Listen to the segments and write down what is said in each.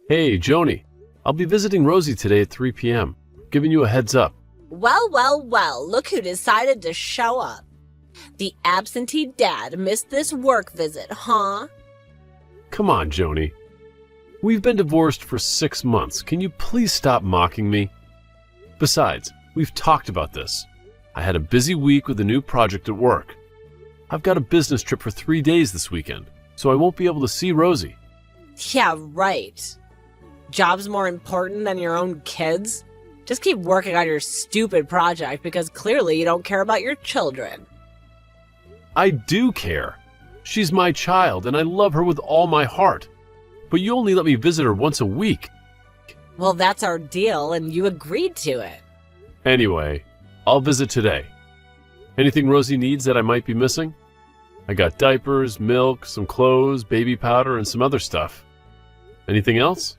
Hey, Joni. I'll be visiting Rosie today at 3 p.m. Giving you a heads up. Well, look who decided to show up. The absentee dad missed this work visit, huh? Come on, Joni. We've been divorced for 6 months. Can you please stop mocking me? Besides, we've talked about this. I had a busy week with a new project at work. I've got a business trip for 3 days this weekend, so I won't be able to see Rosie. Yeah, right. Job's more important than your own kids? Just keep working on your stupid project because clearly you don't care about your children. I do care. She's my child, and I love her with all my heart. But you only let me visit her once a week. Well, that's our deal, and you agreed to it. Anyway, I'll visit today. Anything Rosie needs that I might be missing? I got diapers, milk, some clothes, baby powder, and some other stuff. Anything else?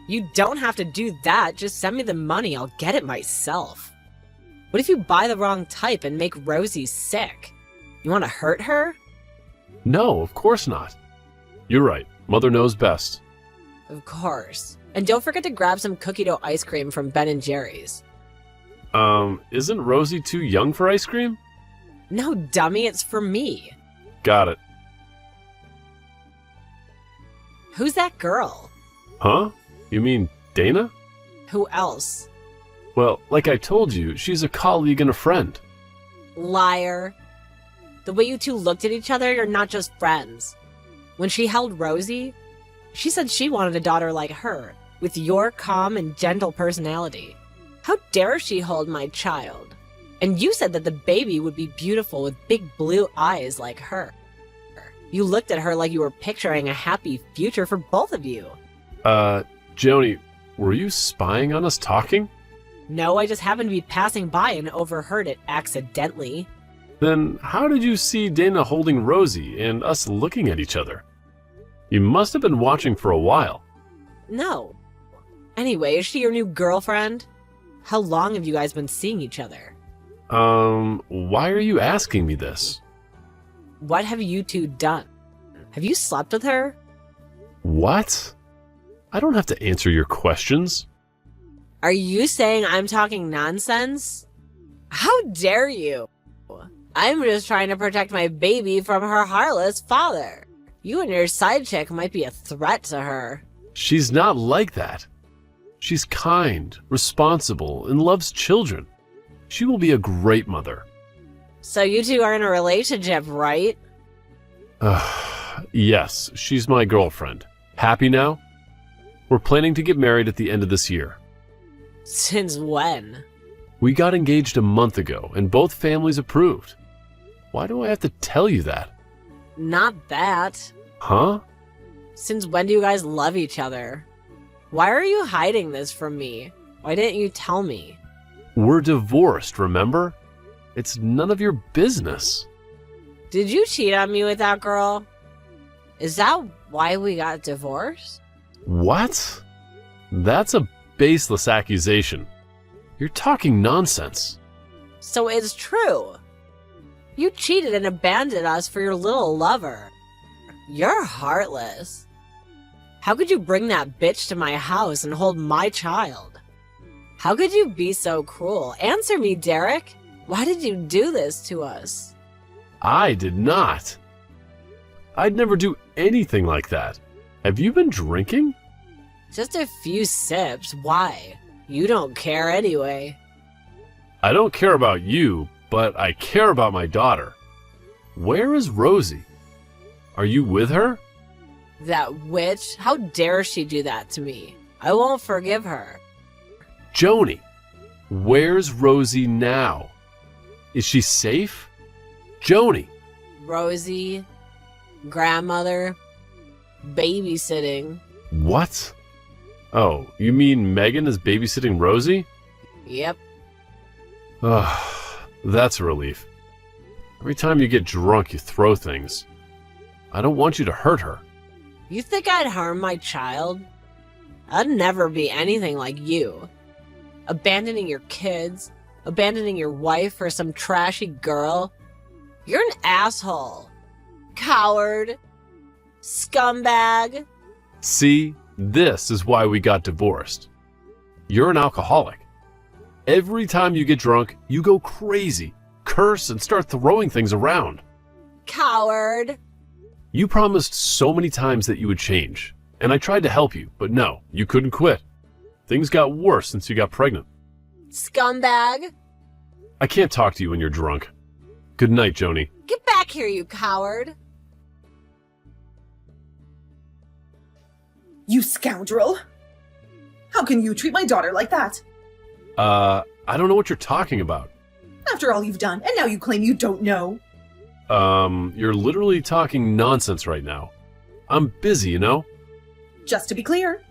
You don't have to do that. Just send me the money. I'll get it myself. What if you buy the wrong type and make Rosie sick? You want to hurt her? No, of course not. You're right. Mother knows best. Of course. And don't forget to grab some cookie dough ice cream from Ben & Jerry's. Isn't Rosie too young for ice cream? No, dummy, it's for me. Got it. Who's that girl? Huh? You mean Dana? Who else? Well, like I told you, she's a colleague and a friend. Liar. The way you two looked at each other, you're not just friends. When she held Rosie, she said she wanted a daughter like her, with your calm and gentle personality. How dare she hold my child? And you said that the baby would be beautiful with big blue eyes like her. You looked at her like you were picturing a happy future for both of you. Joni, were you spying on us talking? No, I just happened to be passing by and overheard it accidentally. Then how did you see Dana holding Rosie and us looking at each other? You must have been watching for a while. No. Anyway, is she your new girlfriend? How long have you guys been seeing each other? Why are you asking me this? What have you two done? Have you slept with her? What? I don't have to answer your questions. Are you saying I'm talking nonsense? How dare you? I'm just trying to protect my baby from her heartless father. You and your side chick might be a threat to her. She's not like that. She's kind, responsible, and loves children. She will be a great mother. So you two are in a relationship, right? Yes, she's my girlfriend. Happy now? We're planning to get married at the end of this year. Since when? We got engaged a month ago, and both families approved. Why do I have to tell you that? Not that. Huh? Since when do you guys love each other? Why are you hiding this from me? Why didn't you tell me? We're divorced, remember? It's none of your business. Did you cheat on me with that girl? Is that why we got divorced? What? That's a baseless accusation. You're talking nonsense. So it's true. You cheated and abandoned us for your little lover. You're heartless. How could you bring that bitch to my house and hold my child? How could you be so cruel? Answer me, Derek. Why did you do this to us? I did not. I'd never do anything like that. Have you been drinking? Just a few sips. Why? You don't care anyway. I don't care about you, but I care about my daughter. Where is Rosie? Are you with her? That witch? How dare she do that to me? I won't forgive her. Joni, where's Rosie now? Is she safe? Joni! Rosie, grandmother, babysitting. What? Oh, you mean Megan is babysitting Rosie? Yep. Ugh, that's a relief. Every time you get drunk, you throw things. I don't want you to hurt her. You think I'd harm my child? I'd never be anything like you. Abandoning your kids, abandoning your wife for some trashy girl. You're an asshole. Coward. Scumbag. See? This is why we got divorced. You're an alcoholic. Every time you get drunk, you go crazy, curse, and start throwing things around. Coward. You promised so many times that you would change, and I tried to help you, but no, you couldn't quit. Things got worse since you got pregnant. Scumbag. I can't talk to you when you're drunk. Good night, Joni. Get back here, you coward. You scoundrel! How can you treat my daughter like that? I don't know what you're talking about. After all you've done, and now you claim you don't know. You're literally talking nonsense right now. I'm busy, you know? Just to be clear,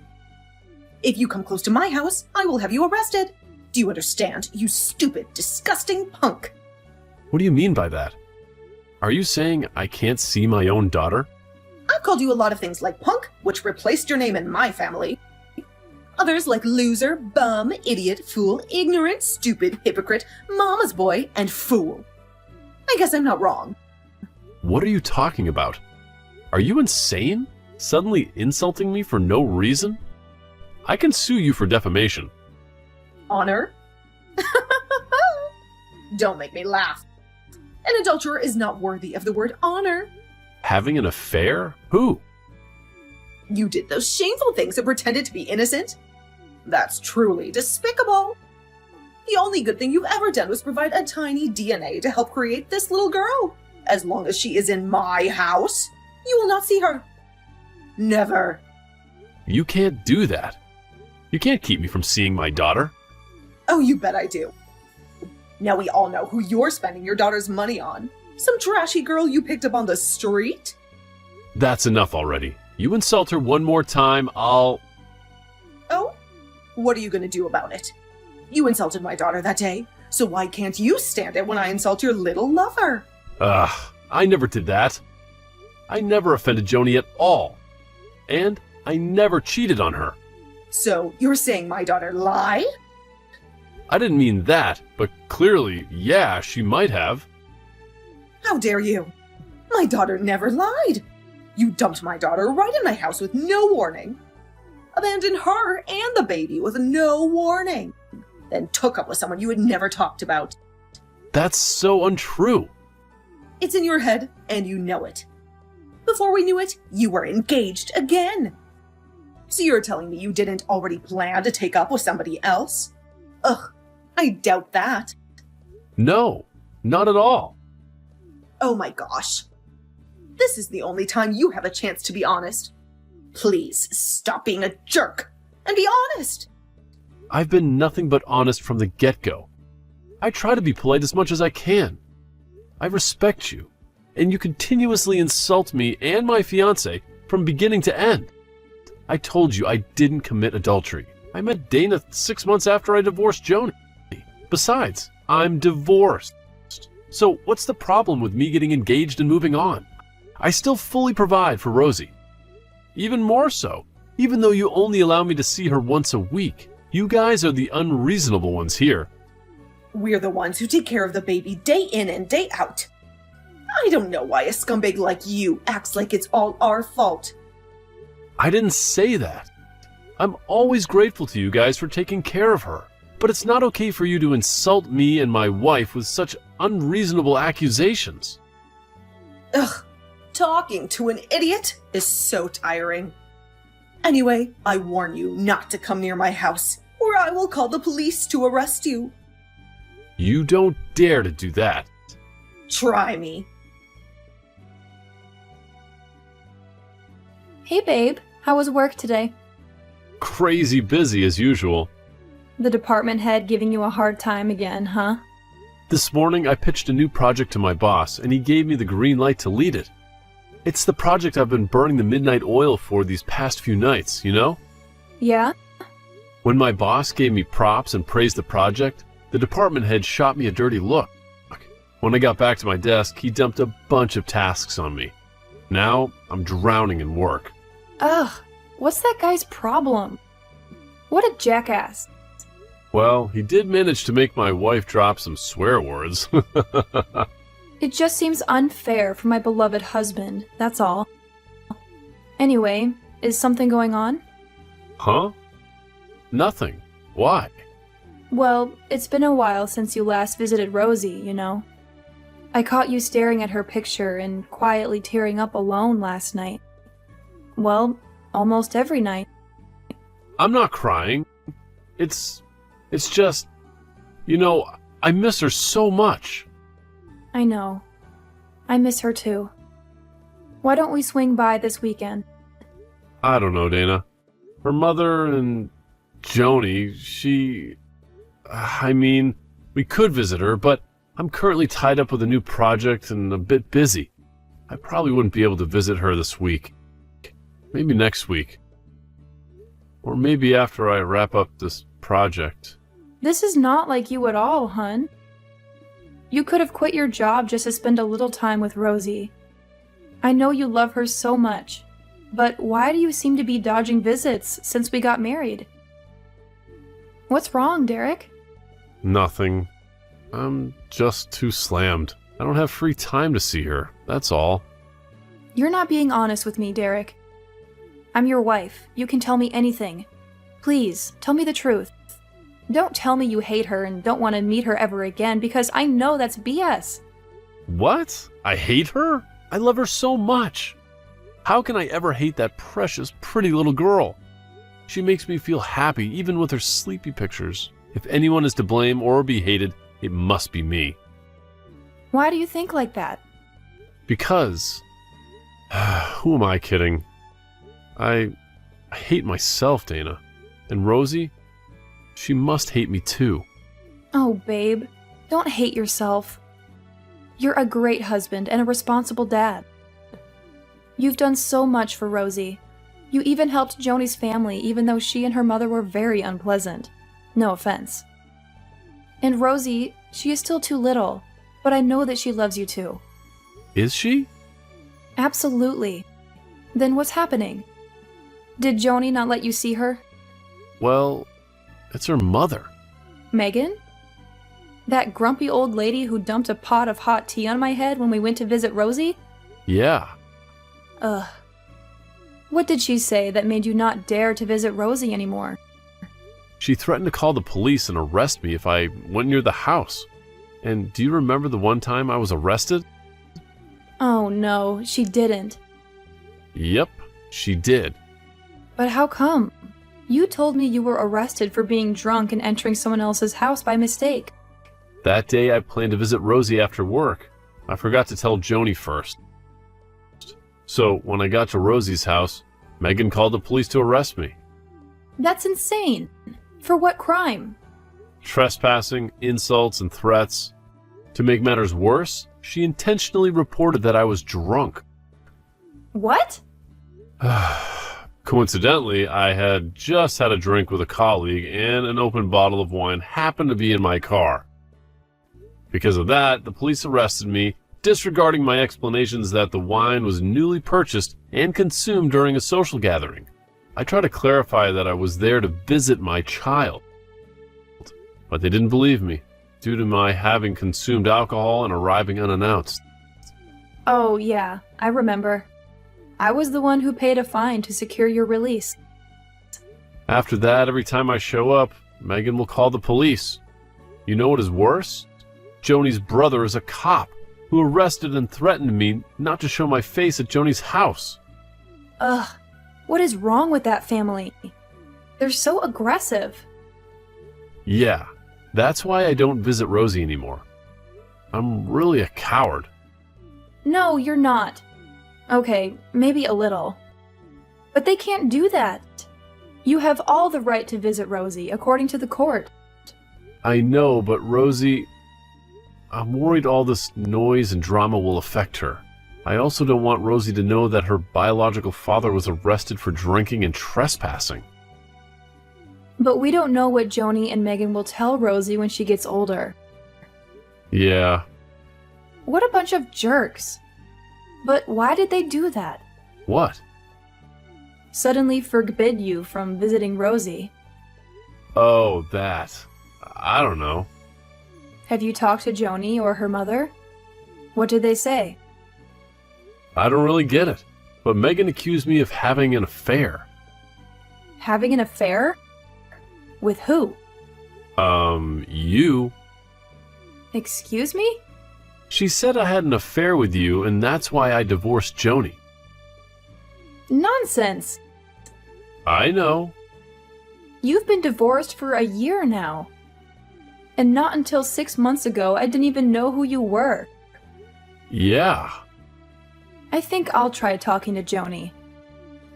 if you come close to my house, I will have you arrested. Do you understand, you stupid, disgusting punk? What do you mean by that? Are you saying I can't see my own daughter? I've called you a lot of things like punk, which replaced your name in my family. Others like loser, bum, idiot, fool, ignorant, stupid, hypocrite, mama's boy, and fool. I guess I'm not wrong. What are you talking about? Are you insane? Suddenly insulting me for no reason? I can sue you for defamation. Honor? Don't make me laugh. An adulterer is not worthy of the word honor. Having an affair? Who? You did those shameful things and pretended to be innocent? That's truly despicable. The only good thing you've ever done was provide a tiny DNA to help create this little girl. As long as she is in my house, you will not see her. Never. You can't do that. You can't keep me from seeing my daughter. Oh, you bet I do. Now we all know who you're spending your daughter's money on. Some trashy girl you picked up on the street? That's enough already. You insult her one more time, I'll... Oh? What are you going to do about it? You insulted my daughter that day, so why can't you stand it when I insult your little lover? Ugh, I never did that. I never offended Joni at all. And I never cheated on her. So you're saying my daughter lied? I didn't mean that, but clearly, yeah, she might have. How dare you? My daughter never lied. You dumped my daughter right in my house with no warning. Abandoned her and the baby with no warning. Then took up with someone you had never talked about. That's so untrue. It's in your head, and you know it. Before we knew it, you were engaged again. So you're telling me you didn't already plan to take up with somebody else? Ugh, I doubt that. No, not at all. Oh my gosh. This is the only time you have a chance to be honest. Please stop being a jerk and be honest. I've been nothing but honest from the get-go. I try to be polite as much as I can. I respect you, and you continuously insult me and my fiancé from beginning to end. I told you I didn't commit adultery. I met Dana 6 months after I divorced Joni. Besides, I'm divorced. So what's the problem with me getting engaged and moving on? I still fully provide for Rosie. Even more so, even though you only allow me to see her once a week. You guys are the unreasonable ones here. We're the ones who take care of the baby day in and day out. I don't know why a scumbag like you acts like it's all our fault. I didn't say that. I'm always grateful to you guys for taking care of her. But it's not okay for you to insult me and my wife with such unreasonable accusations. Ugh, talking to an idiot is so tiring. Anyway, I warn you not to come near my house, or I will call the police to arrest you. You don't dare to do that. Try me. Hey babe, how was work today? Crazy busy as usual. The department head giving you a hard time again, huh? This morning I pitched a new project to my boss and he gave me the green light to lead it. It's the project I've been burning the midnight oil for these past few nights, you know? Yeah? When my boss gave me props and praised the project, the department head shot me a dirty look. When I got back to my desk, he dumped a bunch of tasks on me. Now I'm drowning in work. Ugh, what's that guy's problem? What a jackass. Well, he did manage to make my wife drop some swear words. It just seems unfair for my beloved husband, that's all. Anyway, is something going on? Huh? Nothing. Why? Well, it's been a while since you last visited Rosie, you know. I caught you staring at her picture and quietly tearing up alone last night. Well, almost every night. I'm not crying. It's just, you know, I miss her so much. I know. I miss her too. Why don't we swing by this weekend? I don't know, Dana. Her mother and Joni, we could visit her, but I'm currently tied up with a new project and a bit busy. I probably wouldn't be able to visit her this week. Maybe next week. Or maybe after I wrap up this project. This is not like you at all, hun. You could have quit your job just to spend a little time with Rosie. I know you love her so much, but why do you seem to be dodging visits since we got married? What's wrong, Derek? Nothing. I'm just too slammed. I don't have free time to see her, that's all. You're not being honest with me, Derek. I'm your wife. You can tell me anything. Please, tell me the truth. Don't tell me you hate her and don't want to meet her ever again, because I know that's BS. What? I hate her? I love her so much. How can I ever hate that precious, pretty little girl? She makes me feel happy, even with her sleepy pictures. If anyone is to blame or be hated, it must be me. Why do you think like that? Because... who am I kidding? I hate myself, Dana. And Rosie? She must hate me too. Oh, babe, don't hate yourself. You're a great husband and a responsible dad. You've done so much for Rosie. You even helped Joni's family, even though she and her mother were very unpleasant. No offense. And Rosie, she is still too little, but I know that she loves you too. Is she? Absolutely. Then what's happening? Did Joni not let you see her? Well, it's her mother. Megan? That grumpy old lady who dumped a pot of hot tea on my head when we went to visit Rosie? Yeah. Ugh. What did she say that made you not dare to visit Rosie anymore? She threatened to call the police and arrest me if I went near the house. And do you remember the one time I was arrested? Oh no, she didn't. Yep, she did. But how come? You told me you were arrested for being drunk and entering someone else's house by mistake. That day I planned to visit Rosie after work. I forgot to tell Joni first. So when I got to Rosie's house, Megan called the police to arrest me. That's insane. For what crime? Trespassing, insults, and threats. To make matters worse, she intentionally reported that I was drunk. What? Coincidentally, I had just had a drink with a colleague and an open bottle of wine happened to be in my car. Because of that, the police arrested me, disregarding my explanations that the wine was newly purchased and consumed during a social gathering. I tried to clarify that I was there to visit my child, but they didn't believe me, due to my having consumed alcohol and arriving unannounced. Oh yeah, I remember. I was the one who paid a fine to secure your release. After that, every time I show up, Megan will call the police. You know what is worse? Joni's brother is a cop who arrested and threatened me not to show my face at Joni's house. Ugh, what is wrong with that family? They're so aggressive. Yeah, that's why I don't visit Rosie anymore. I'm really a coward. No, you're not. Okay, maybe a little. But they can't do that. You have all the right to visit Rosie, according to the court. I know, but Rosie... I'm worried all this noise and drama will affect her. I also don't want Rosie to know that her biological father was arrested for drinking and trespassing. But we don't know what Joni and Megan will tell Rosie when she gets older. Yeah. What a bunch of jerks. But why did they do that? What? Suddenly forbid you from visiting Rosie. Oh, that. I don't know. Have you talked to Joni or her mother? What did they say? I don't really get it. But Megan accused me of having an affair. Having an affair? With who? You. Excuse me? She said I had an affair with you, and that's why I divorced Joni. Nonsense! I know. You've been divorced for a year now. And not until 6 months ago, I didn't even know who you were. Yeah. I think I'll try talking to Joni.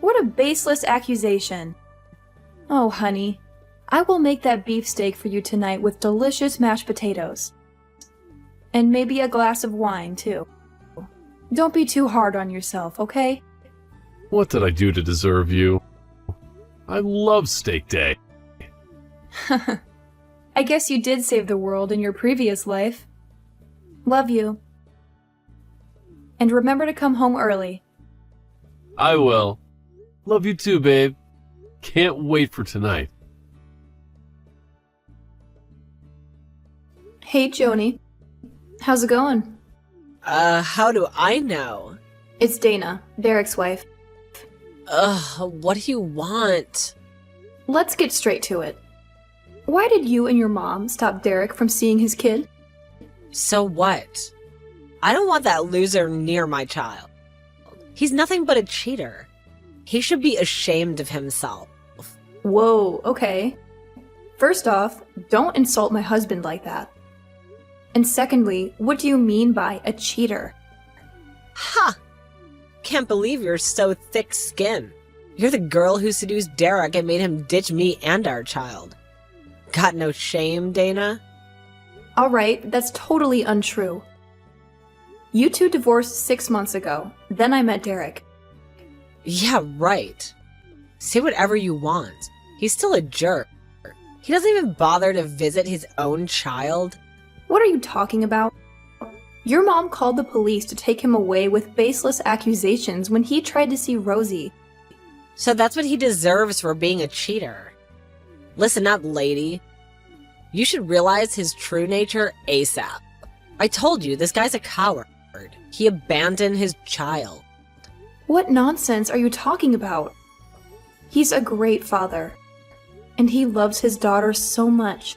What a baseless accusation. Oh, honey, I will make that beefsteak for you tonight with delicious mashed potatoes. And maybe a glass of wine, too. Don't be too hard on yourself, okay? What did I do to deserve you? I love steak day. I guess you did save the world in your previous life. Love you. And remember to come home early. I will. Love you too, babe. Can't wait for tonight. Hey, Joni. How's it going? How do I know? It's Dana, Derek's wife. What do you want? Let's get straight to it. Why did you and your mom stop Derek from seeing his kid? So what? I don't want that loser near my child. He's nothing but a cheater. He should be ashamed of himself. Whoa, okay. First off, don't insult my husband like that. And secondly, what do you mean by a cheater? Ha! Can't believe you're so thick-skinned. You're the girl who seduced Derek and made him ditch me and our child. Got no shame, Dana? Alright, that's totally untrue. You two divorced 6 months ago. Then I met Derek. Yeah, right. Say whatever you want. He's still a jerk. He doesn't even bother to visit his own child. What are you talking about? Your mom called the police to take him away with baseless accusations when he tried to see Rosie. So that's what he deserves for being a cheater. Listen up, lady. You should realize his true nature ASAP. I told you, this guy's a coward. He abandoned his child. What nonsense are you talking about? He's a great father. And he loves his daughter so much.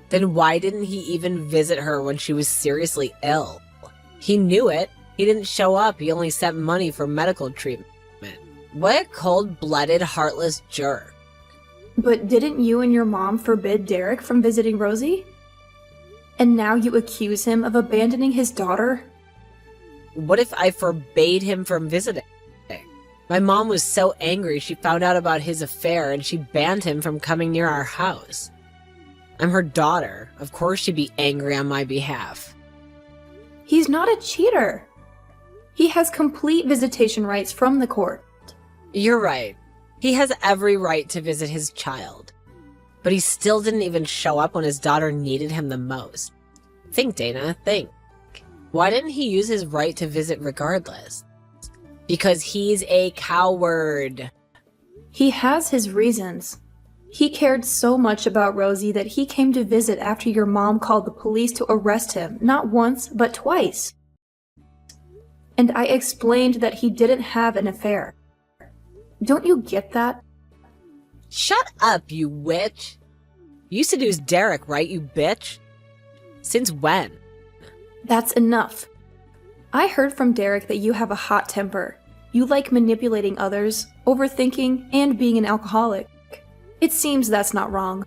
Then why didn't he even visit her when she was seriously ill? He knew it. He didn't show up. He only sent money for medical treatment. What a cold-blooded, heartless jerk. But didn't you and your mom forbid Derek from visiting Rosie? And now you accuse him of abandoning his daughter? What if I forbade him from visiting? My mom was so angry she found out about his affair and she banned him from coming near our house. I'm her daughter. Of course she'd be angry on my behalf. He's not a cheater. He has complete visitation rights from the court. You're right. He has every right to visit his child. But he still didn't even show up when his daughter needed him the most. Think, Dana, think. Why didn't he use his right to visit regardless? Because he's a coward. He has his reasons. He cared so much about Rosie that he came to visit after your mom called the police to arrest him, not once, but twice. And I explained that he didn't have an affair. Don't you get that? Shut up, you witch. You seduced Derek, right, you bitch? Since when? That's enough. I heard from Derek that you have a hot temper. You like manipulating others, overthinking, and being an alcoholic. It seems that's not wrong.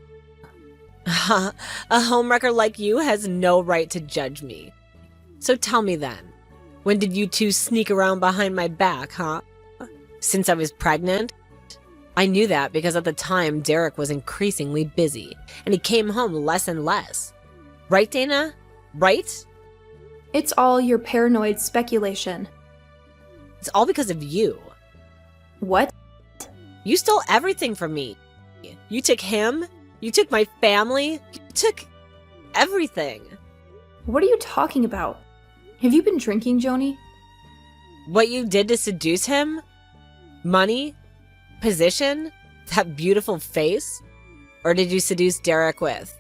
A homewrecker like you has no right to judge me. So tell me then, when did you two sneak around behind my back, huh? Since I was pregnant? I knew that because at the time Derek was increasingly busy, and he came home less and less. Right, Dana? Right? It's all your paranoid speculation. It's all because of you. What? You stole everything from me. You took him, you took my family, you took everything. What are you talking about? Have you been drinking, Joni? What you did to seduce him? Money? Position? That beautiful face? Or did you seduce Derek with?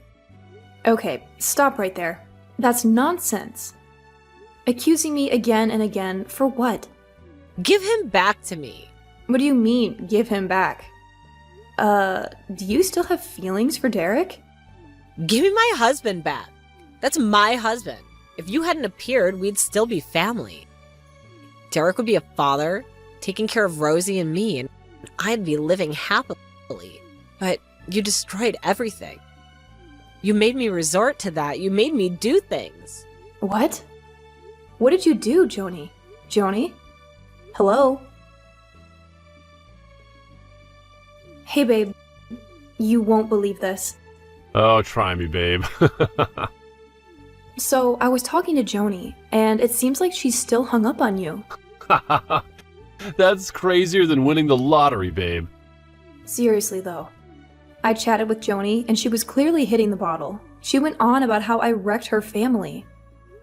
Okay, stop right there. That's nonsense. Accusing me again and again for what? Give him back to me. What do you mean, give him back? Do you still have feelings for Derek? Give me my husband back. That's my husband. If you hadn't appeared, we'd still be family. Derek would be a father, taking care of Rosie and me, and I'd be living happily. But you destroyed everything. You made me resort to that. You made me do things. What? What did you do, Joni? Joni? Hello? Hey, babe. You won't believe this. Oh, try me, babe. So, I was talking to Joni, and it seems like she's still hung up on you. That's crazier than winning the lottery, babe. Seriously, though. I chatted with Joni, and she was clearly hitting the bottle. She went on about how I wrecked her family.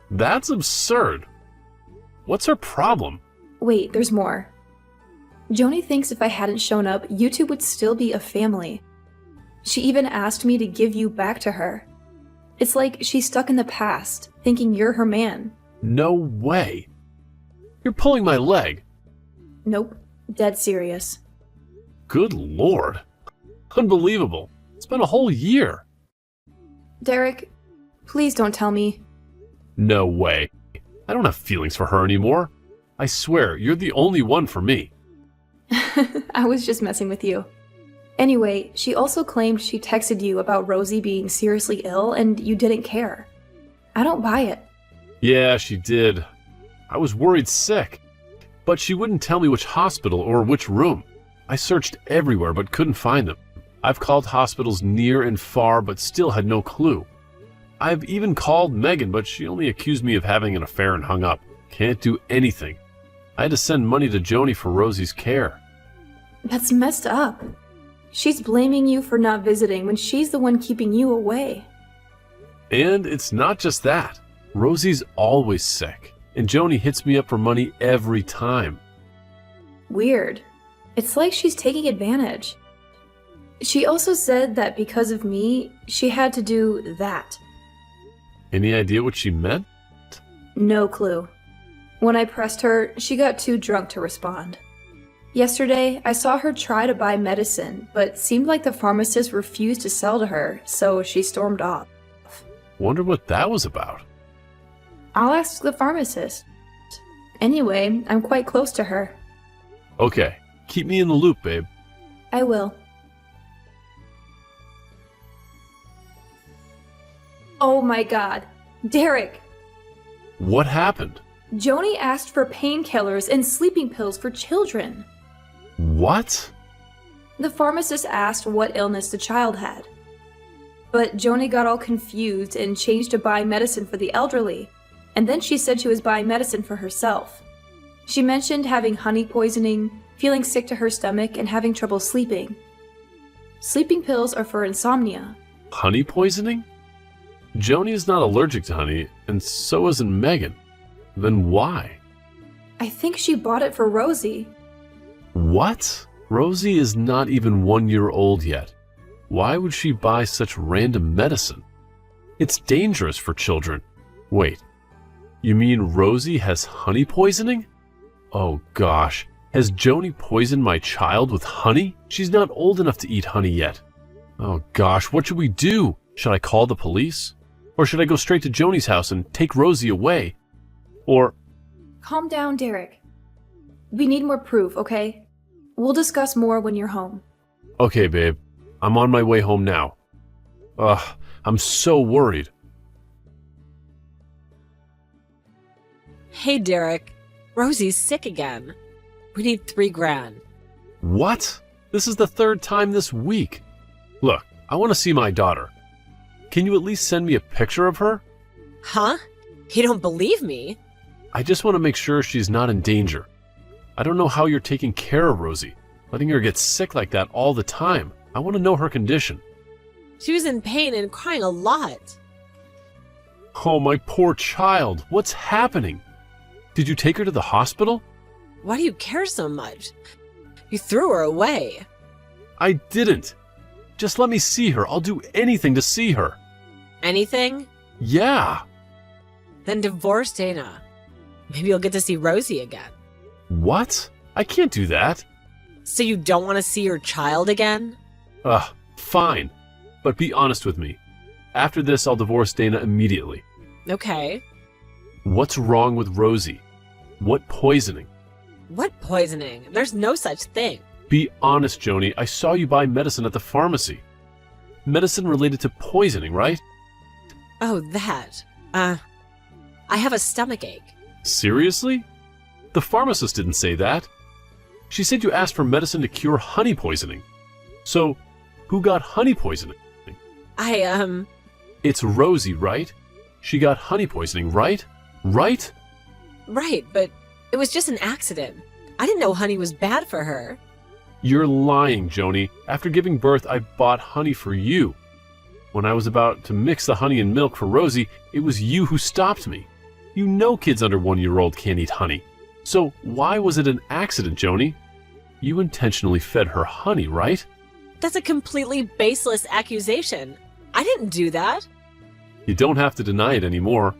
That's absurd. What's her problem? Wait, there's more. Joni thinks if I hadn't shown up, you two would still be a family. She even asked me to give you back to her. It's like she's stuck in the past, thinking you're her man. No way. You're pulling my leg. Nope, dead serious. Good Lord. Unbelievable. It's been a whole year. Derek, please don't tell me. No way. I don't have feelings for her anymore. I swear, you're the only one for me. I was just messing with you. Anyway, she also claimed she texted you about Rosie being seriously ill and you didn't care. I don't buy it. Yeah, she did. I was worried sick. But she wouldn't tell me which hospital or which room. I searched everywhere but couldn't find them. I've called hospitals near and far but still had no clue. I've even called Megan, but she only accused me of having an affair and hung up. Can't do anything. I had to send money to Joni for Rosie's care. That's messed up. She's blaming you for not visiting when she's the one keeping you away. And it's not just that. Rosie's always sick, and Joni hits me up for money every time. Weird. It's like she's taking advantage. She also said that because of me, she had to do that. Any idea what she meant? No clue. When I pressed her, she got too drunk to respond. Yesterday, I saw her try to buy medicine, but seemed like the pharmacist refused to sell to her, so she stormed off. Wonder what that was about. I'll ask the pharmacist. Anyway, I'm quite close to her. Okay, keep me in the loop, babe. I will. Oh my god. Derek! What happened? Joni asked for painkillers and sleeping pills for children. What? The pharmacist asked what illness the child had. But Joni got all confused and changed to buy medicine for the elderly, and then she said she was buying medicine for herself. She mentioned having honey poisoning, feeling sick to her stomach, and having trouble sleeping. Sleeping pills are for insomnia. Honey poisoning? Joni is not allergic to honey, and so isn't Megan. Then why? I think she bought it for Rosie. What? Rosie is not even 1 year old yet. Why would she buy such random medicine? It's dangerous for children. Wait, you mean Rosie has honey poisoning? Oh gosh, has Joni poisoned my child with honey? She's not old enough to eat honey yet. Oh gosh, what should we do? Should I call the police? Or should I go straight to Joni's house and take Rosie away? Or... Calm down, Derek. We need more proof, okay? We'll discuss more when you're home. Okay, babe. I'm on my way home now. Ugh, I'm so worried. Hey, Derek. Rosie's sick again. We need $3,000. What? This is the third time this week. Look, I want to see my daughter. Can you at least send me a picture of her? Huh? You don't believe me? I just want to make sure she's not in danger. I don't know how you're taking care of Rosie, letting her get sick like that all the time. I want to know her condition. She was in pain and crying a lot. Oh, my poor child. What's happening? Did you take her to the hospital? Why do you care so much? You threw her away. I didn't. Just let me see her. I'll do anything to see her. Anything? Yeah. Then divorce Dana. Maybe you'll get to see Rosie again. What? I can't do that. So you don't want to see your child again? Fine. But be honest with me. After this, I'll divorce Dana immediately. Okay. What's wrong with Rosie? What poisoning? What poisoning? There's no such thing. Be honest, Joni. I saw you buy medicine at the pharmacy. Medicine related to poisoning, right? Oh, that. I have a stomach ache. Seriously? The pharmacist didn't say that. She said you asked for medicine to cure honey poisoning. So, who got honey poisoning? It's Rosie, right? She got honey poisoning, right? Right? Right, but it was just an accident. I didn't know honey was bad for her. You're lying, Joni. After giving birth, I bought honey for you. When I was about to mix the honey and milk for Rosie, it was you who stopped me. You know kids under 1 year old can't eat honey. So why was it an accident, Joni? You intentionally fed her honey, right? That's a completely baseless accusation. I didn't do that. You don't have to deny it anymore.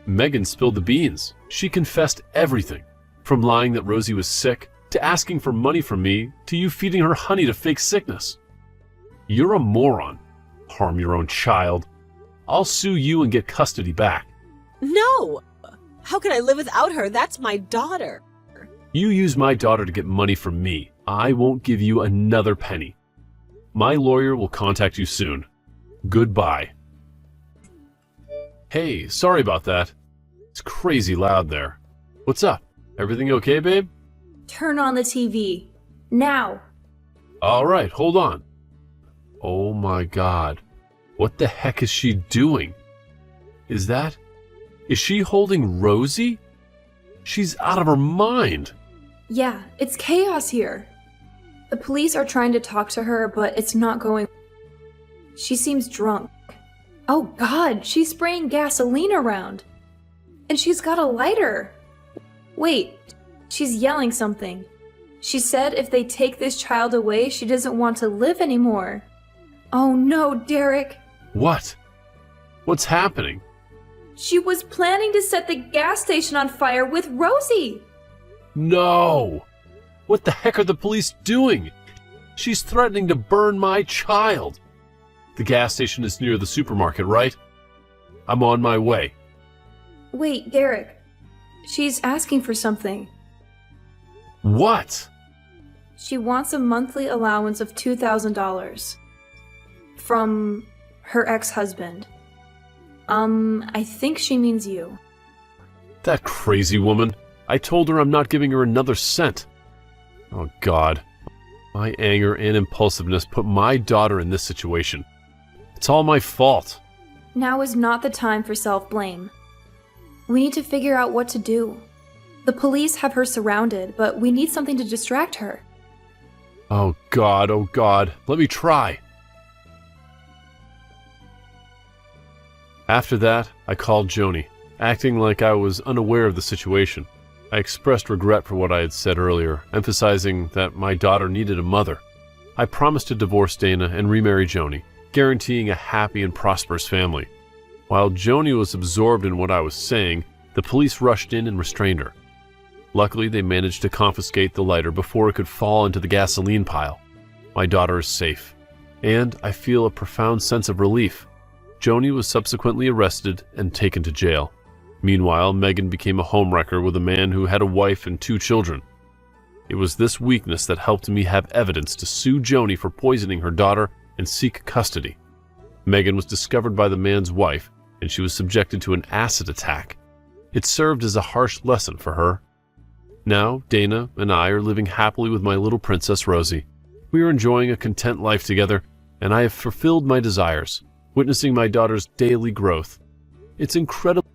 Megan spilled the beans. She confessed everything. From lying that Rosie was sick, to asking for money from me, to you feeding her honey to fake sickness. You're a moron. Harm your own child. I'll sue you and get custody back. No! How can I live without her? That's my daughter. You use my daughter to get money from me. I won't give you another penny. My lawyer will contact you soon. Goodbye. Hey, sorry about that. It's crazy loud there. What's up? Everything okay, babe? Turn on the TV. Now. All right, hold on. Oh my God. What the heck is she doing? Is she holding Rosie? She's out of her mind. Yeah, it's chaos here. The police are trying to talk to her, but it's not going. She seems drunk. Oh God, she's spraying gasoline around. And she's got a lighter. Wait, she's yelling something. She said if they take this child away, she doesn't want to live anymore. Oh no, Derek. What? What's happening? She was planning to set the gas station on fire with Rosie. No! What the heck are the police doing? She's threatening to burn my child. The gas station is near the supermarket, right? I'm on my way. Wait, Derek. She's asking for something. What? She wants a monthly allowance of $2,000 from her ex-husband. I think she means you. That crazy woman. I told her I'm not giving her another cent. Oh God. My anger and impulsiveness put my daughter in this situation. It's all my fault. Now is not the time for self-blame. We need to figure out what to do. The police have her surrounded, but we need something to distract her. Oh God, oh God. Let me try. After that, I called Joni, acting like I was unaware of the situation. I expressed regret for what I had said earlier, emphasizing that my daughter needed a mother. I promised to divorce Dana and remarry Joni, guaranteeing a happy and prosperous family. While Joni was absorbed in what I was saying, the police rushed in and restrained her. Luckily, they managed to confiscate the lighter before it could fall into the gasoline pile. My daughter is safe, and I feel a profound sense of relief. Joni was subsequently arrested and taken to jail. Meanwhile, Megan became a homewrecker with a man who had a wife and 2 children. It was this weakness that helped me have evidence to sue Joni for poisoning her daughter and seek custody. Megan was discovered by the man's wife, and she was subjected to an acid attack. It served as a harsh lesson for her. Now, Dana and I are living happily with my little princess Rosie. We are enjoying a content life together, and I have fulfilled my desires, witnessing my daughter's daily growth. It's incredible